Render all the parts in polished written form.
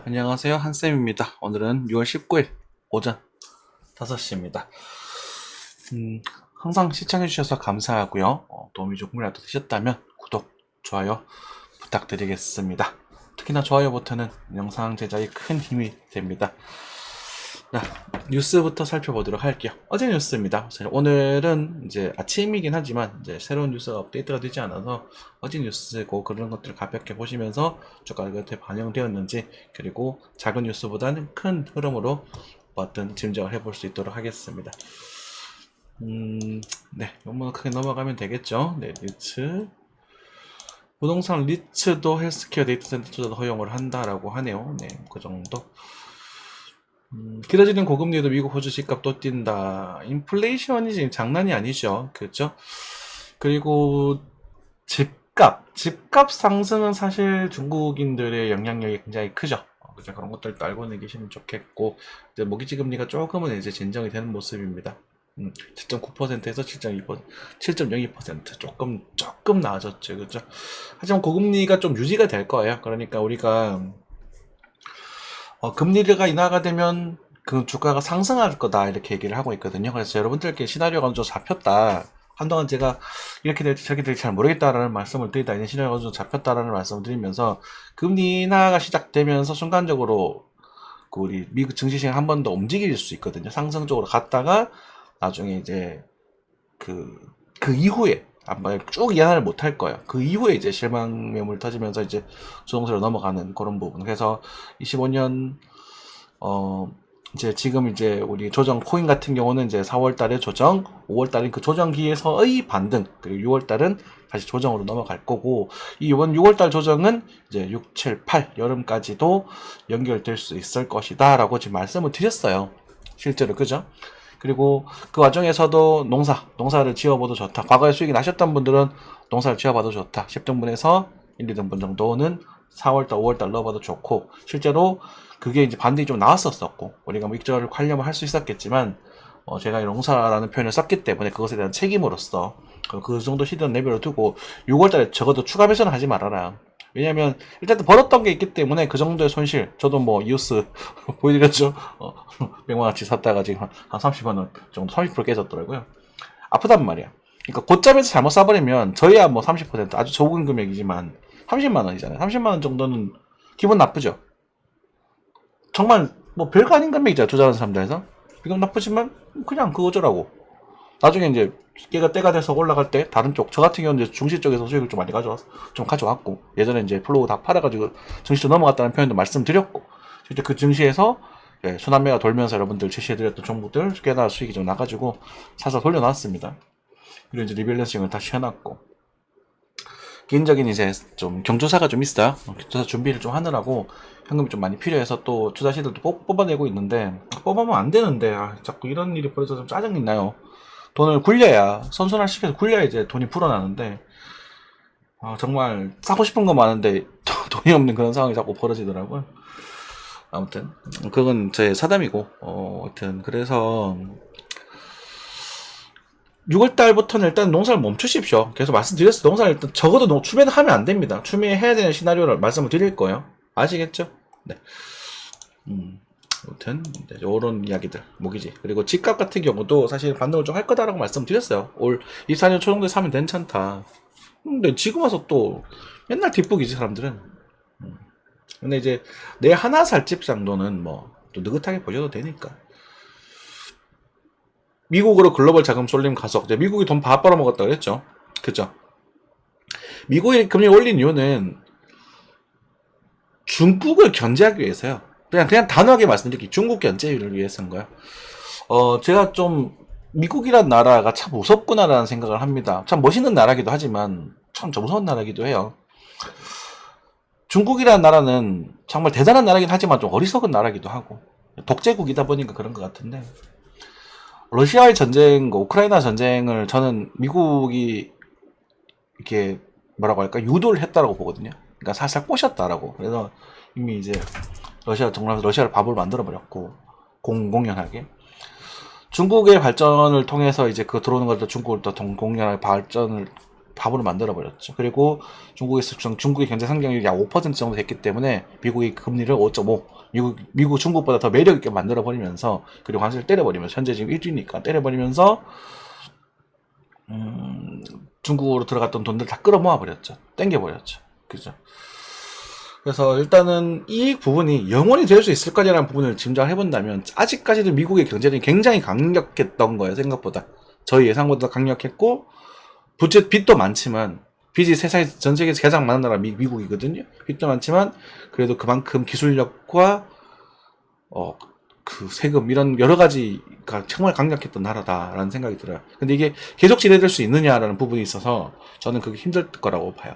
안녕하세요. 한쌤입니다. 오늘은 6월 19일 오전 5시입니다. 항상 시청해주셔서 감사하고요. 도움이 조금이라도 되셨다면 구독, 좋아요 부탁드리겠습니다. 특히나 좋아요 버튼은 영상 제작에 큰 힘이 됩니다. 자, 뉴스부터 살펴보도록 할게요. 어제 뉴스입니다. 오늘은 이제 아침이긴 하지만 이제 새로운 뉴스가 업데이트가 되지 않아서 어제 뉴스고 그런 것들을 가볍게 보시면서 주가가 어떻게 반영되었는지, 그리고 작은 뉴스보다는 큰 흐름으로 어떤 짐작을 해볼 수 있도록 하겠습니다. 네, 너무 크게 넘어가면 되겠죠. 네, 리츠. 부동산 리츠도 헬스케어 데이터 센터 투자도 허용을 한다라고 하네요. 네, 그 정도. 길어지는 고금리도 미국 호주 집값 또 뛴다. 인플레이션이 지금 장난이 아니죠. 그렇죠? 그리고 집값 상승은 사실 중국인들의 영향력이 굉장히 크죠. 그죠? 그런 것들도 알고는 계시면 좋겠고, 이제 모기지 금리가 조금은 이제 진정이 되는 모습입니다. 7.9%에서 7.2%, 7.02% 조금 나아졌죠. 그죠? 하지만 고금리가 좀 유지가 될 거예요. 그러니까 우리가 금리가 인하가 되면 그 주가가 상승할 거다 이렇게 얘기를 하고 있거든요. 그래서 여러분들께 시나리오가 좀 잡혔다. 한동안 제가 이렇게 될지 저렇게 될지 잘 모르겠다라는 말씀을 드리다 있는 시나리오가 좀 잡혔다라는 말씀을 드리면서, 금리 인하가 시작되면서 순간적으로 그 우리 미국 증시 시장 한 번 더 움직일 수 있거든요. 상승적으로 갔다가 나중에 이제 그 이후에 아마 쭉 예상을 못 할 거예요. 그 이후에 이제 실망 매물 터지면서 이제 조정세로 넘어가는 그런 부분. 그래서 25년 이제 지금 이제 우리 조정 코인 같은 경우는 이제 4월 달에 조정, 5월 달에 그 조정기에서의 반등, 그리고 6월 달은 다시 조정으로 넘어갈 거고, 이번 6월 달 조정은 이제 6, 7, 8 여름까지도 연결될 수 있을 것이다 라고 지금 말씀을 드렸어요. 실제로. 그죠? 그리고 그 과정에서도 농사를 지어봐도 좋다. 과거에 수익이 나셨던 분들은 농사를 지어봐도 좋다. 10등분에서 1, 2등분 정도는 4월달, 5월달 넣어봐도 좋고, 실제로 그게 이제 반등이 좀 나왔었고, 우리가 뭐 익절을 관리하면 할 수 있었겠지만, 제가 농사라는 표현을 썼기 때문에 그것에 대한 책임으로서 그 정도 시드는 내버려 두고 6월달에 적어도 추가 매수는 하지 말아라. 왜냐면 일단 벌었던 게 있기 때문에 그 정도의 손실, 저도 뭐 이오스 보여드렸죠. 100만원치 샀다가 지금 한 30만원 정도 30% 깨졌더라고요. 아프단 말이야. 그러니까 고점에서 잘못 사버리면 저희야 뭐 30% 아주 적은 금액이지만 30만원이잖아요. 30만원 정도는 기분 나쁘죠. 정말 뭐 별거 아닌 금액이잖아, 투자하는 사람들에서. 기분 나쁘지만 그냥 그거더라고. 나중에 이제 얘가 때가 돼서 올라갈 때 다른 쪽, 저 같은 경우는 이제 중시 쪽에서 수익을 좀 많이 가져왔고, 예전에 이제 플로우 다 팔아가지고 증시로 넘어갔다는 표현도 말씀드렸고, 실제 그 증시에서 순환매가 돌면서 여러분들 제시해드렸던 종목들 꽤나 수익이 좀 나가지고 사서 돌려놨습니다. 그리고 이제 리밸런싱을 다시 해놨고, 개인적인 이제 좀 경조사가 좀 있어요. 경조사 준비를 좀 하느라고 현금이 좀 많이 필요해서 또 투자 시들도 뽑아내고 있는데, 뽑아면 안 되는데 자꾸 이런 일이 벌어서 좀 짜증이 나요. 돈을 굴려야, 선순환 시켜서 굴려야 이제 돈이 불어나는데, 정말 사고 싶은 거 많은데 돈이 없는 그런 상황이 자꾸 벌어지더라고요. 아무튼 그건 제 사담이고, 아무튼 그래서 6월달부터는 일단 농사를 멈추십시오. 계속 말씀드렸어요. 농사를 일단 적어도 추매는 하면 안 됩니다. 추매해야 되는 시나리오를 말씀을 드릴 거예요. 아시겠죠? 네. 아무튼 이런 이야기들, 모기지. 그리고 집값 같은 경우도 사실 반등을 좀 할 거다라고 말씀드렸어요. 올 24년 초 정도에 사면 괜찮다. 근데 지금 와서 또 맨날 뒷북이지 사람들은. 근데 이제 내 하나 살 집 정도는 뭐 또 느긋하게 보셔도 되니까. 미국으로 글로벌 자금 쏠림 가속. 이제 미국이 돈 다 빨아먹었다 그랬죠. 그죠? 미국이 금리 올린 이유는 중국을 견제하기 위해서요. 그냥 단호하게 말씀드릴게요. 중국 견제를 위해서인 거예요. 제가 좀 미국이란 나라가 참 무섭구나라는 생각을 합니다. 참 멋있는 나라기도 하지만 참 무서운 나라기도 해요. 중국이라는 나라는 정말 대단한 나라긴 하지만 좀 어리석은 나라기도 하고, 독재국이다 보니까 그런 것 같은데, 러시아의 전쟁, 우크라이나 전쟁을 저는 미국이 이렇게 뭐라고 할까, 유도를 했다라고 보거든요. 그러니까 살살 꼬셨다라고. 그래서 이미 이제 정말 러시아를 바보를 만들어 버렸고, 공공연하게 중국의 발전을 통해서 이제 그 들어오는 것도 중국을 더 공공연하게 발전을 바보로 만들어버렸죠. 그리고 중국의 경제 성장률이 약 5% 정도 됐기 때문에 미국이 금리를 5.5, 미국 중국보다 더 매력 있게 만들어버리면서, 그리고 관세를 때려버리면서, 현재 지금 1위니까 때려버리면서 중국으로 들어갔던 돈들 다 끌어모아버렸죠. 땡겨버렸죠. 그죠? 그래서 일단은 이 부분이 영원히 될 수 있을 거냐라는 부분을 짐작을 해본다면, 아직까지도 미국의 경제력이 굉장히 강력했던 거예요. 생각보다. 저희 예상보다 강력했고, 빚도 많지만, 빚이 전 세계에서 가장 많은 나라 미국이거든요. 빚도 많지만 그래도 그만큼 기술력과 그 세금 이런 여러 가지가 정말 강력했던 나라다라는 생각이 들어요. 근데 이게 계속 지내될 수 있느냐라는 부분이 있어서 저는 그게 힘들 거라고 봐요.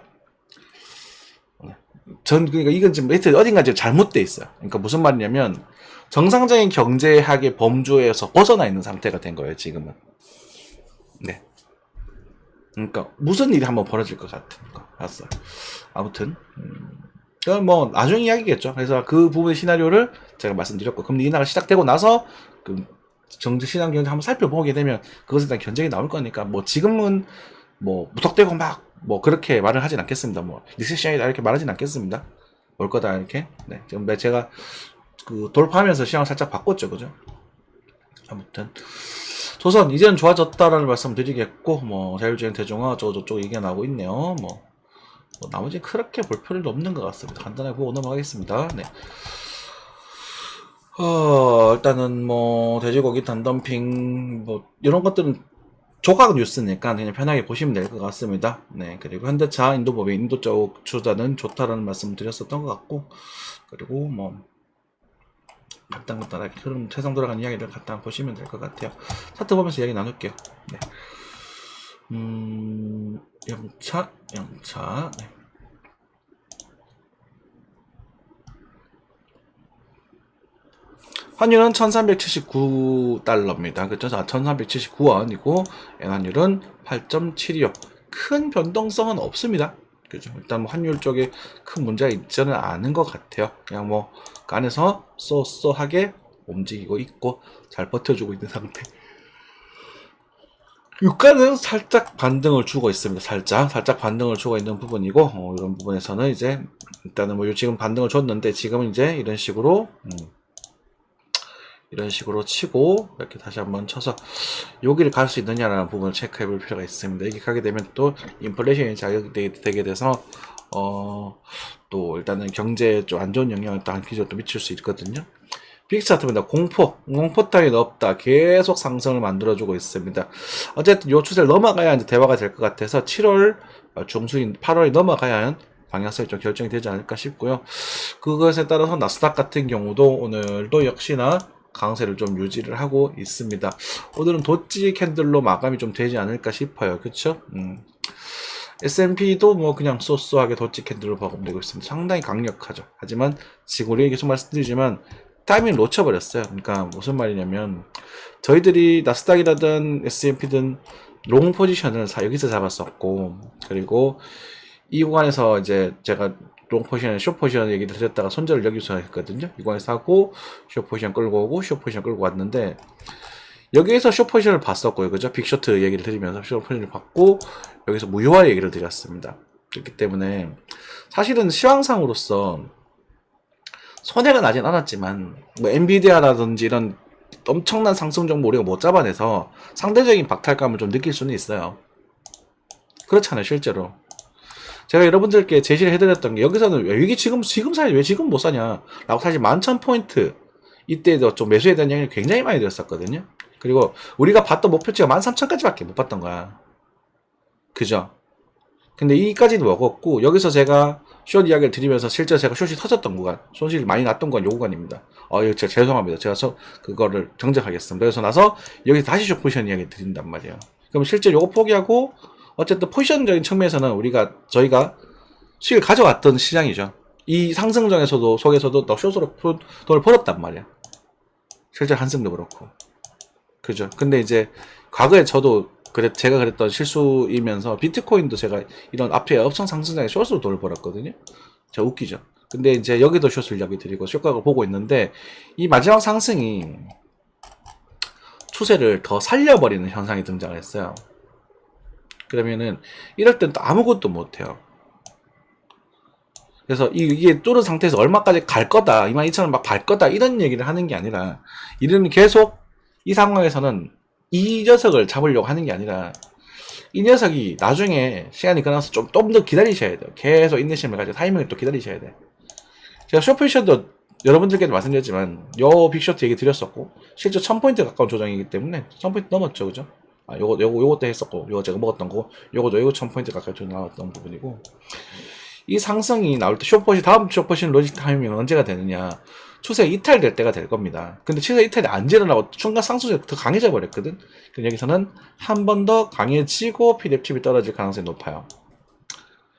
그러니까 이건 지금 어딘가 지금 잘못돼 있어요. 그러니까 무슨 말이냐면, 정상적인 경제학의 범주에서 벗어나 있는 상태가 된 거예요, 지금은. 네. 그러니까 무슨 일이 한번 벌어질 것 같으니까 봤어요. 아무튼 그건 뭐 나중 이야기겠죠. 그래서 그 부분의 시나리오를 제가 말씀드렸고, 금리 인하가 시작되고 나서 그 정치 시장 경제 한번 살펴보게 되면 그것에 대한 견적이 나올 거니까, 뭐 지금은 뭐 무턱대고 막 뭐 그렇게 말을 하진 않겠습니다. 뭐 리세션이다 이렇게 말하진 않겠습니다. 올 거다 이렇게. 네, 지금 제가 그 돌파하면서 시장을 살짝 바꿨죠, 그죠? 아무튼 조선 이제는 좋아졌다라는 말씀 드리겠고, 뭐 자율주행 대중화 저쪽 얘기가 나오고 있네요. 뭐 나머지 그렇게 볼 필요는 없는 것 같습니다. 간단하게 보고 넘어가겠습니다. 네. 일단은 뭐 돼지고기 단덤핑 뭐 이런 것들은 조각 뉴스니까 그냥 편하게 보시면 될 것 같습니다. 네, 그리고 현대차 인도법인 인도 쪽 투자는 좋다라는 말씀 드렸었던 것 같고, 그리고 뭐 간단하게 흐름 세상 돌아가는 이야기를 갖다 보시면 될 것 같아요. 차트 보면서 이야기 나눌게요. 네. 영차. 네. 환율은 1379달러입니다. 그쵸? 1379원이고, 엔환율은 8.725. 큰 변동성은 없습니다. 그죠? 일단 뭐 환율 쪽에 큰 문제가 있지는 않은 것 같아요. 그냥 뭐, 그 안에서 쏘쏘하게 움직이고 있고, 잘 버텨주고 있는 상태. 유가는 살짝 반등을 주고 있습니다. 살짝 반등을 주고 있는 부분이고, 이런 부분에서는 이제, 일단은 뭐 지금 반등을 줬는데, 지금은 이제 이런 식으로 치고 이렇게 다시 한번 쳐서 여기를 갈 수 있느냐라는 부분을 체크해 볼 필요가 있습니다. 여기 가게 되면 또 인플레이션이 자극되게 돼서 또 일단은 경제에 좀 안 좋은 영향을 또 한기적으로 미칠 수 있거든요. 빅 차트입니다. 공포 따위는 없다. 계속 상승을 만들어주고 있습니다. 어쨌든 요 추세를 넘어가야 이제 대화가 될 것 같아서 7월 중순인 8월이 넘어가야 방향성이 좀 결정이 되지 않을까 싶고요. 그것에 따라서 나스닥 같은 경우도 오늘도 역시나 강세를 좀 유지를 하고 있습니다. 오늘은 도지 캔들로 마감이 좀 되지 않을까 싶어요. 그쵸? S&P도 뭐 그냥 쏘쏘하게 도지 캔들로 마감되고 있습니다. 상당히 강력하죠. 하지만 지금 우리 계속 말씀드리지만 타이밍을 놓쳐버렸어요. 그러니까 무슨 말이냐면, 저희들이 나스닥이라든 S&P든 롱 포지션을 여기서 잡았었고, 그리고 이 구간에서 이제 제가 롱 포지션, 숏 포지션 얘기를 드렸다가 손절을 여기서 했거든요. 이 구간에서 하고 숏 포지션 끌고 오고 숏 포지션 끌고 왔는데, 여기에서 숏 포지션을 봤었고요. 그죠? 빅쇼트 얘기를 드리면서 숏 포지션을 봤고, 여기서 무효화 얘기를 드렸습니다. 그렇기 때문에 사실은 시황상으로서 손해가 나진 않았지만, 뭐 엔비디아라든지 이런 엄청난 상승 정보 우리가 못 잡아내서 상대적인 박탈감을 좀 느낄 수는 있어요. 그렇잖아요, 실제로. 제가 여러분들께 제시를 해드렸던 게, 여기서는 왜 이게 지금 사야, 왜 지금 못 사냐 라고 사실 11,000포인트 이때도 좀 매수에 대한 이야기를 굉장히 많이 드렸었거든요. 그리고 우리가 봤던 목표치가 13,000까지밖에 못 봤던 거야. 그죠? 근데 이까지도 먹었고, 여기서 제가 숏 이야기를 드리면서 실제 제가 숏이 터졌던 구간, 손실이 많이 났던 건 요 구간입니다. 이거 제가 죄송합니다. 제가 그거를 정정하겠습니다. 그래서 나서 여기서 다시 숏 포지션 이야기 드린단 말이에요. 그럼 실제 요거 포기하고, 어쨌든 포지션적인 측면에서는 저희가 수익을 가져왔던 시장이죠. 이 상승장에서도 속에서도 더 숏으로 돈을 벌었단 말이야. 실제 한승도 그렇고. 그죠? 근데 이제 과거에 저도 제가 그랬던 실수이면서, 비트코인도 제가 이런 앞에 업성 상승장에 숏으로 돈을 벌었거든요. 제가 웃기죠. 근데 이제 여기도 숏을 이야기 드리고 숏각을 보고 있는데, 이 마지막 상승이 추세를 더 살려버리는 현상이 등장을 했어요. 그러면은 이럴 땐 또 아무것도 못해요. 그래서 이게 뚫은 상태에서 얼마까지 갈 거다, 22,000원 막 갈 거다 이런 얘기를 하는 게 아니라, 이는 계속 이 상황에서는 이 녀석을 잡으려고 하는 게 아니라 이 녀석이 나중에 시간이 끝나서 좀 더 기다리셔야 돼요. 계속 인내심을 가지고 타이밍을 또 기다리셔야 돼. 제가 쇼포지션도 여러분들께도 말씀드렸지만 요 빅쇼트 얘기 드렸었고, 실제 1000포인트 가까운 조정이기 때문에 1000포인트 넘었죠, 그죠? 요것도 했었고, 요거 제가 먹었던 거, 요거 1000포인트 가까이 나왔던 부분이고, 이 상승이 나올 때 다음 쇼포지션 로직 타이밍은 언제가 되느냐, 추세 이탈될 때가 될 겁니다. 근데 추세 이탈이 안 일어나고 중간 상승이 더 강해져 버렸거든. 그럼 여기서는 한 번 더 강해지고 PDF칩이 떨어질 가능성이 높아요.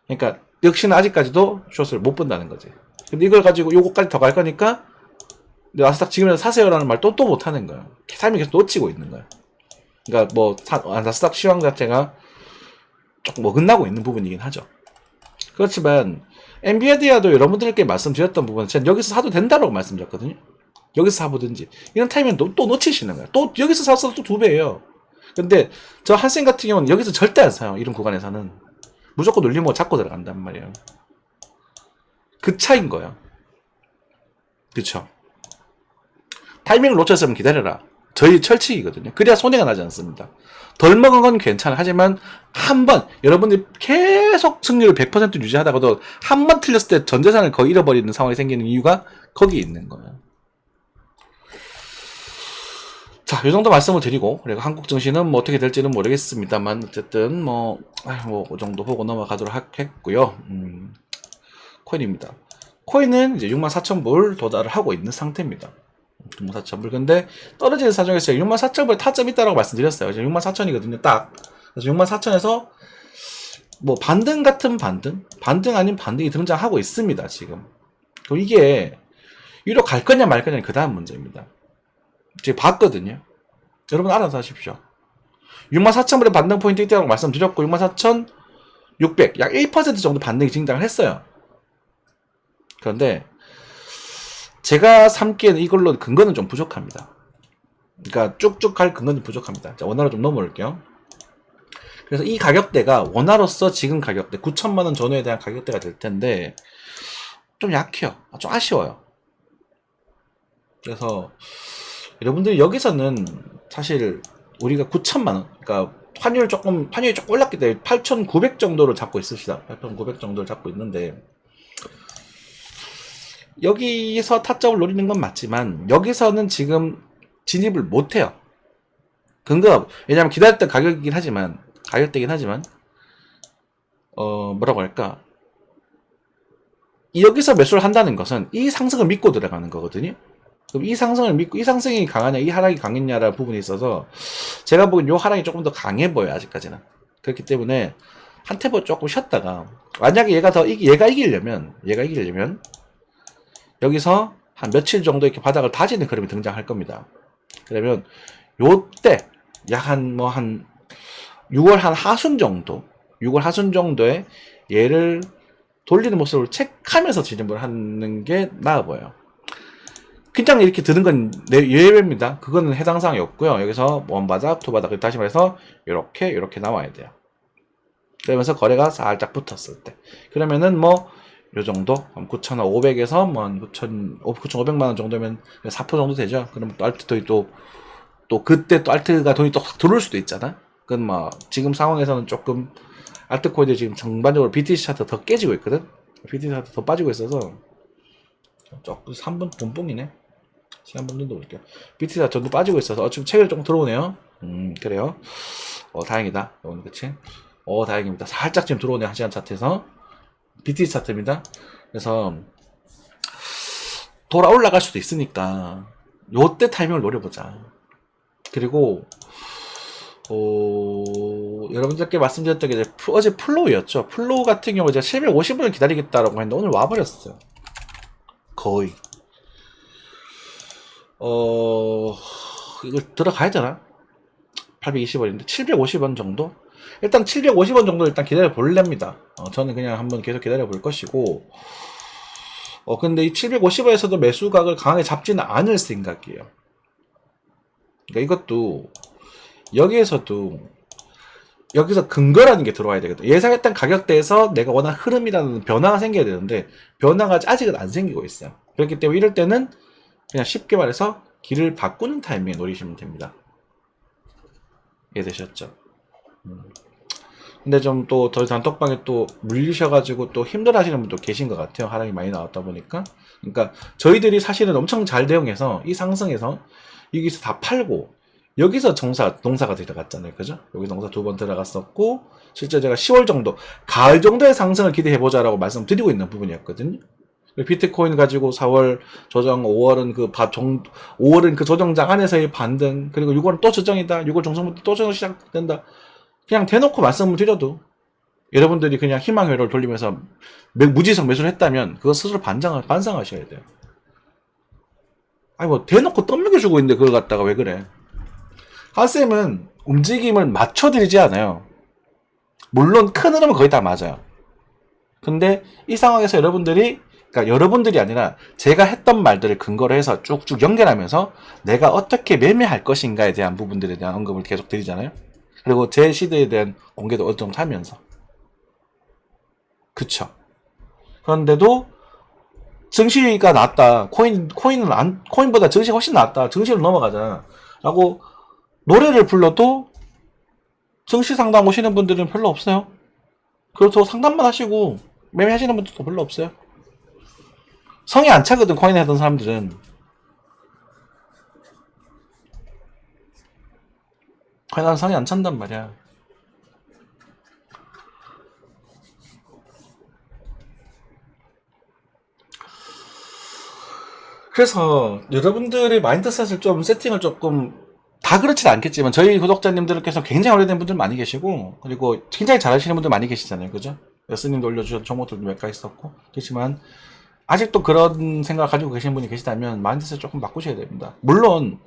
그러니까 역시나 아직까지도 숏을 못 본다는 거지. 근데 이걸 가지고 요거까지 더 갈 거니까 나스닥 지금이라도 사세요라는 말 또 못하는 거야. 타이밍 계속 놓치고 있는 거야. 그러니까 뭐 나스닥 시황 자체가 조금 어긋나고 있는 부분이긴 하죠. 그렇지만 엔비디아도 여러분들께 말씀드렸던 부분은 제가 여기서 사도 된다라고 말씀드렸거든요. 여기서 사보든지 이런 타이밍 또 놓치시는 거야. 또 여기서 사서 또 2배예요. 근데 저 한생 같은 경우는 여기서 절대 안 사요. 이런 구간에서는 무조건 눌리면 잡고 들어간단 말이에요. 그 차인 거예요. 그쵸? 타이밍을 놓쳤으면 기다려라. 저희 철칙이거든요. 그래야 손해가 나지 않습니다. 덜 먹은 건 괜찮아. 하지만 한 번, 여러분들이 계속 승률을 100% 유지하다가도 한 번 틀렸을 때 전 재산을 거의 잃어버리는 상황이 생기는 이유가 거기 있는 거예요. 자, 요 정도 말씀을 드리고, 그리고 한국 증시는 뭐 어떻게 될지는 모르겠습니다만, 어쨌든 그 정도 보고 넘어가도록 하겠고요. 코인입니다. 코인은 이제 64,000불 도달을 하고 있는 상태입니다. 64,000불. 근데 떨어지는 사정에서 64,000불에 타점이 있다라고 말씀드렸어요. 이제 64,000이거든요, 딱. 그래서 64,000에서 뭐 반등 같은 반등 아닌 반등이 등장하고 있습니다, 지금. 그럼 이게 위로 갈 거냐 말 거냐 그 다음 문제입니다. 제가 봤거든요. 여러분 알아서 하십시오. 64,000불에 반등 포인트 있다고 말씀드렸고, 64,600, 약 1% 정도 반등이 등장을 했어요. 그런데 제가 삼기에는 이걸로 근거는 좀 부족합니다. 그러니까 쭉쭉 갈 근거는 부족합니다. 자, 원화로 좀 넘어올게요. 그래서 이 가격대가 원화로서 지금 가격대 9천만원 전후에 대한 가격대가 될 텐데 좀 약해요. 좀 아쉬워요. 그래서 여러분들이 여기서는 사실 우리가 9천만원, 그러니까 환율이 조금 올랐기 때문에 8,900 정도를 잡고 있읍시다. 8,900 정도를 잡고 있는데, 여기서 타점을 노리는 건 맞지만 여기서는 지금 진입을 못해요. 근거가, 왜냐면 기다렸던 가격대긴 하지만 뭐라고 할까, 여기서 매수를 한다는 것은 이 상승을 믿고 들어가는 거거든요. 그럼 이 상승을 믿고, 이 상승이 강하냐 이 하락이 강했냐라는 부분에 있어서 제가 보기엔 요 하락이 조금 더 강해 보여요, 아직까지는. 그렇기 때문에 한 템포 조금 쉬었다가, 만약에 얘가 이기려면 여기서 한 며칠 정도 이렇게 바닥을 다지는 그림이 등장할 겁니다. 그러면 요때 약 한 6월 하순 정도에 얘를 돌리는 모습을 체크하면서 진입을 하는 게 나아 보여요. 그냥 이렇게 드는 건 예외입니다. 그거는 해당 사항이 없고요. 여기서 원바닥, 투바닥, 다시 말해서 이렇게 나와야 돼요. 그러면서 거래가 살짝 붙었을 때, 그러면은 요 정도 9,500에서 9,500만원 정도면 4% 정도 되죠. 그러면 또 알트 또 그때 또 알트가 돈이 또 확 들어올 수도 있잖아. 그건 지금 상황에서는 조금 알트코인이 지금 전반적으로 BTC 차트 더 깨지고 있거든. BTC 차트 더 빠지고 있어서 조금 3분 돈뽕이네. 시간 분 정도 볼게요. BTC 차트 전부 빠지고 있어서 지금 체결이 조금 들어오네요. 그래요. 다행이다. 그치? 다행입니다. 살짝 지금 들어오네, 1시간 차트에서. BTC 차트입니다. 그래서 돌아 올라갈 수도 있으니까 요때 타이밍을 노려보자. 그리고 여러분들께 말씀드렸던 게 어제 플로우였죠. 플로우 같은 경우 제가 750원을 기다리겠다라고 했는데 오늘 와버렸어요. 거의. 이걸 들어가야 되나? 820원인데 750원 정도? 일단 750원 정도 일단 기다려 볼랍니다. 저는 그냥 한번 계속 기다려 볼 것이고, 근데 이 750원에서도 매수각을 강하게 잡지는 않을 생각이에요. 그러니까 이것도 여기에서도 여기서 근거라는 게 들어와야 되거든. 예상했던 가격대에서 내가 원하는 흐름이라는 변화가 생겨야 되는데 변화가 아직은 안 생기고 있어요. 그렇기 때문에 이럴 때는 그냥 쉽게 말해서 길을 바꾸는 타이밍에 노리시면 됩니다. 이해되셨죠? 근데 좀 또 더 단톡방에 또 물리셔가지고 또 힘들어 하시는 분도 계신 것 같아요. 하락이 많이 나왔다 보니까. 그러니까 저희들이 사실은 엄청 잘 대응해서 이 상승에서 여기서 다 팔고 여기서 농사가 들어갔잖아요. 그죠? 여기 농사 2번 들어갔었고 실제 제가 10월 정도 가을 정도의 상승을 기대해보자라고 말씀드리고 있는 부분이었거든요. 비트코인 가지고 4월 조정, 5월은 5월은 그 조정장 안에서의 반등, 그리고 6월은 또 조정이다. 6월 중순부터 또 조정 시작된다. 그냥 대놓고 말씀을 드려도 여러분들이 그냥 희망회로를 돌리면서 무지성 매수를 했다면 그거 스스로 반성하셔야 돼요. 아니 뭐 대놓고 떠먹여주고 있는데 그걸 갖다가 왜 그래? 한쌤은 움직임을 맞춰드리지 않아요. 물론 큰 흐름은 거의 다 맞아요. 근데 이 상황에서 그러니까 여러분들이 아니라 제가 했던 말들을 근거로 해서 쭉쭉 연결하면서 내가 어떻게 매매할 것인가에 대한 부분들에 대한 언급을 계속 드리잖아요. 그리고 제 시대에 대한 공개도 어느 정도 하면서. 그쵸. 그런데도 증시가 낫다. 코인보다 증시가 훨씬 낫다. 증시로 넘어가자. 라고 노래를 불러도 증시 상담 오시는 분들은 별로 없어요. 그렇다고 상담만 하시고 매매하시는 분들도 별로 없어요. 성이 안 차거든, 코인 하던 사람들은. 코인 하던 성이 안 찬단 말이야. 그래서 여러분들의 마인드셋을 좀 세팅을 조금 다 그렇진 않겠지만 저희 구독자님들께서 굉장히 오래된 분들 많이 계시고 그리고 굉장히 잘하시는 분들 많이 계시잖아요. 그죠? 여스님도 올려주셨던 종목들도 몇 가지 있었고 그렇지만 아직도 그런 생각을 가지고 계신 분이 계시다면 마인드셋 조금 바꾸셔야 됩니다. 물론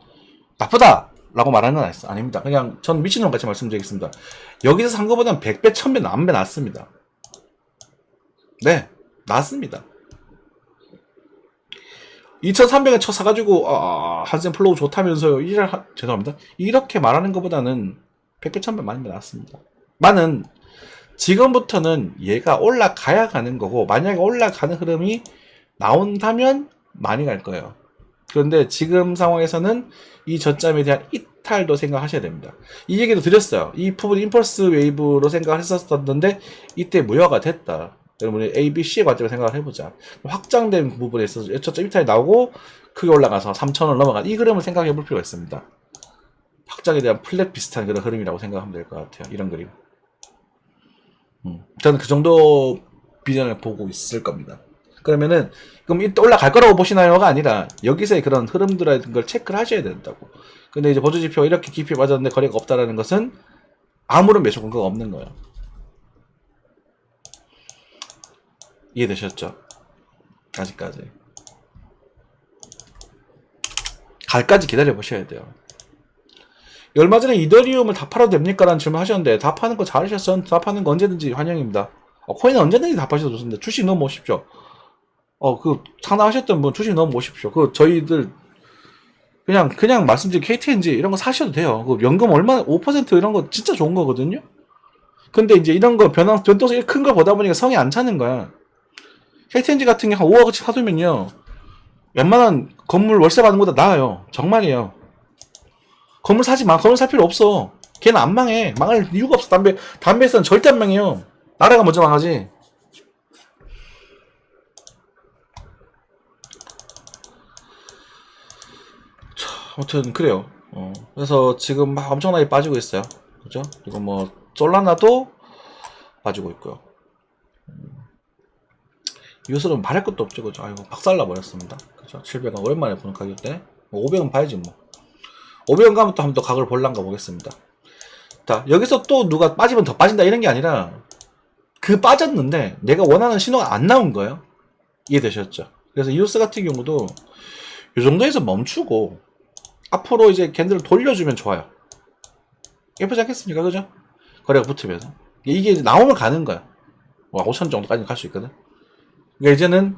나쁘다 라고 말하는 건 아닙니다. 그냥 전 미친놈 같이 말씀드리겠습니다. 여기서 산 거보다는 100배, 1000배, 만배 낫습니다. 네, 낫습니다. 2300원 쳐 사가지고 한센 플로우 좋다면서요. 죄송합니다. 이렇게 말하는 것보다는 100배 1000배 많이 낫습니다. 나는 지금부터는 얘가 올라가야 가는 거고 만약에 올라가는 흐름이 나온다면 많이 갈 거예요. 그런데 지금 상황에서는 이 저점에 대한 이탈도 생각하셔야 됩니다. 이 얘기도 드렸어요. 이 부분 임펄스 웨이브로 생각을 했었는데 이때 무효가 됐다. 여러분이 A, B, C의 관점을 생각을 해보자. 확장된 부분에 있어서 저점 이탈이 나오고 크게 올라가서 3,000원 넘어간 이 그림을 생각해 볼 필요가 있습니다. 확장에 대한 플랫 비슷한 그런 흐름이라고 생각하면 될 것 같아요. 이런 그림. 저는 그 정도 비전을 보고 있을 겁니다. 그러면은 그럼 이때 올라갈 거라고 보시나요가 아니라 여기서의 그런 흐름들의 걸 체크를 하셔야 된다고. 근데 이제 보조지표가 이렇게 깊이 빠졌는데 거래가 없다라는 것은 아무런 매수 근거가 없는 거예요. 이해되셨죠? 아직까지. 갈까지 기다려 보셔야 돼요. 얼마 전에 이더리움을 다 팔아도 됩니까? 라는 질문 하셨는데 다 파는 거 잘하셨어요. 다 파는 거 언제든지 환영입니다. 코인은 언제든지 다 파셔도 좋습니다. 주식 넣어 보십시오. 상담하셨던 분 주식 넣어 보십시오. 저희들 그냥 말씀드린 KTNG 이런 거 사셔도 돼요. 연금 얼마 5% 이런 거 진짜 좋은 거거든요. 근데 이제 이런 거 변동성이 큰 걸 보다 보니까 성이 안 차는 거야. KTNG 같은 게 한 5억어치 사두면요. 웬만한 건물 월세 받는 것보다 나아요. 정말이에요. 건물 사지 마. 건물 살 필요 없어. 걔는 안 망해. 망할 이유가 없어. 담배에서는 절대 안 망해요. 나라가 먼저 망하지. 자, 아무튼 그래요. 그래서 지금 막 엄청나게 빠지고 있어요. 그죠? 그리고 뭐 솔라나도 빠지고 있고요. 이것으로 말할 것도 없죠. 그죠? 아이고 박살나 버렸습니다. 그죠? 700원 오랜만에 보는 가격대. 500원 봐야지 뭐. 500원 가면 또 한번 더 각을 볼란가 보겠습니다. 자, 여기서 또 누가 빠지면 더 빠진다 이런 게 아니라 빠졌는데 내가 원하는 신호가 안 나온 거예요. 이해되셨죠? 그래서 이오스 같은 경우도 이 정도에서 멈추고 앞으로 이제 캔들을 돌려주면 좋아요. 예쁘지 않겠습니까? 그죠? 거래가 붙으면서 이게 나오면 가는 거야. 5천 정도까지 갈 수 있거든. 그러니까 이제는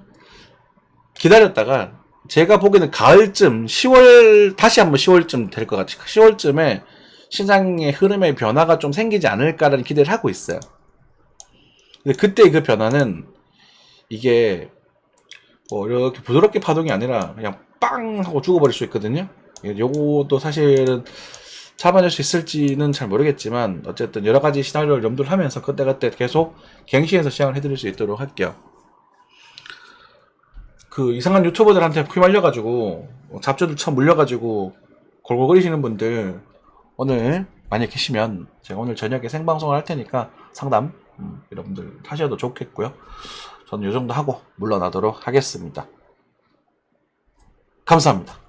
기다렸다가 제가 보기에는 가을쯤 10월 다시 한번 10월쯤 될 것 같아요. 10월쯤에 시장의 흐름의 변화가 좀 생기지 않을까라는 기대를 하고 있어요. 근데 그때 그 변화는 이게 뭐 이렇게 부드럽게 파동이 아니라 그냥 빵 하고 죽어버릴 수 있거든요. 요것도 사실은 잡아낼 수 있을지는 잘 모르겠지만 어쨌든 여러 가지 시나리오를 염두를 하면서 그때그때 계속 갱신해서 시향을 해드릴 수 있도록 할게요. 그 이상한 유튜버들한테 휘말려가지고 잡초들 처음 물려가지고 골골거리시는 분들 오늘 만약 계시면 제가 오늘 저녁에 생방송을 할 테니까 상담 여러분들 하셔도 좋겠고요. 저는 이 정도 하고 물러나도록 하겠습니다. 감사합니다.